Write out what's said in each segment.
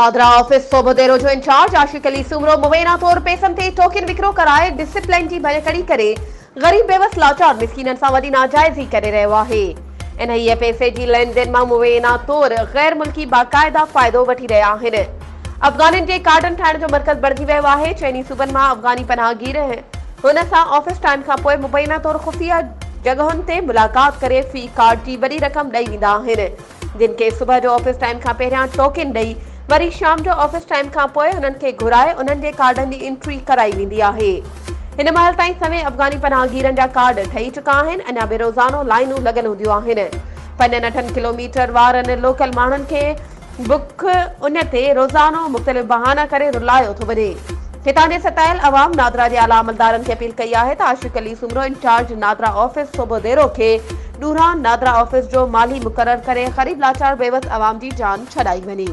NADRA office सोबोदेरो जो in charge आशिक अली सुमरो मुबैना तौर पैसनि ते टोकन विकिरो कराए डिसिप्लिन जी भञकड़ी करे गरीब बेवस लाचार मिसकीननि सां वॾी नाजाइज़ी करे रहियो आहे। इन ई पैसे जी लेन देन मां मुबैना तौर गैर मुल्की बाक़ाइदा फ़ाइदो वठी रहिया आहिनि। अफ़गाननि जे कार्डन ठाहिण जो मर्कज़ बणिजी वियो आहे। चइनी सूबनि मां अफ़गानी पनाहगीर हुन सां ऑफिस टाइम खां पोइ मुबैना तौर खुफ़िया जगहुनि ते मुलाक़ात करे फी कार्ड जी वॾी रक़म ॾेई वेंदा आहिनि, जिन खे सुबुह जो ऑफिस टाइम खां पहिरियां टोकन ॾेई वरी शाम जो ऑफिस टाइम खां पोइ हुननि खे घुराए उन्हनि जे कार्डनि जी एंट्री कराई वेंदी आहे। हिन महिल ताईं सवे अफ़गानी पनाहगीरनि जा कार्ड ठही चुका आहिनि। अञा बि रोज़ानो लाइनूं लॻल हूंदियूं आहिनि। 5-8 किलोमीटर वारनि लोकल माण्हुनि खे बुख उन ते रोज़ानो मुख़्तलिफ़ बहाना करे रुलायो थो वञे। हितां जे सतायल अवाम नादरा जे आला अमलदारनि खे अपील कई आहे त आशिक अली सुमरो इंचार्ज नादरा ऑफिस सोबोदेरो खे ॾूरान नादरा ऑफिस जो माली मुक़रर करे ग़रीब लाचार बेवस अवाम जी जान छॾाई वञे।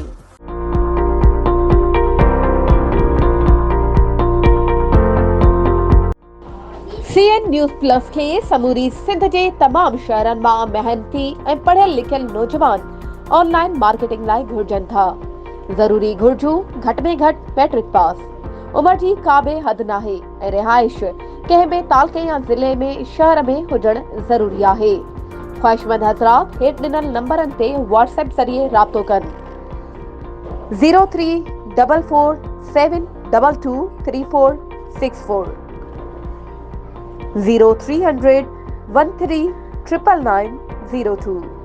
CN न्यूज़ प्लस के समूरी सिंध जे तमाम शहरनि मां मेहनती ऐं पढ़ियल लिखियल नौजवान ऑनलाइन मार्केटिंग लाइ घुर्जनि था। ज़रूरी घुर्जूं घटि में घटि मैट्रिक पास, उम्र जी का बि हद नाहे ऐं रिहाइश कंहिं बि तालुके या ज़िले में शहर में हुजणु ज़रूरी आहे। ख़्वाहिशमंद हज़रात हेठि ॾिनल नंबरनि ते व्हाट्सएप ज़रिए राब्तो कनि 0344722464 0300 13 99902।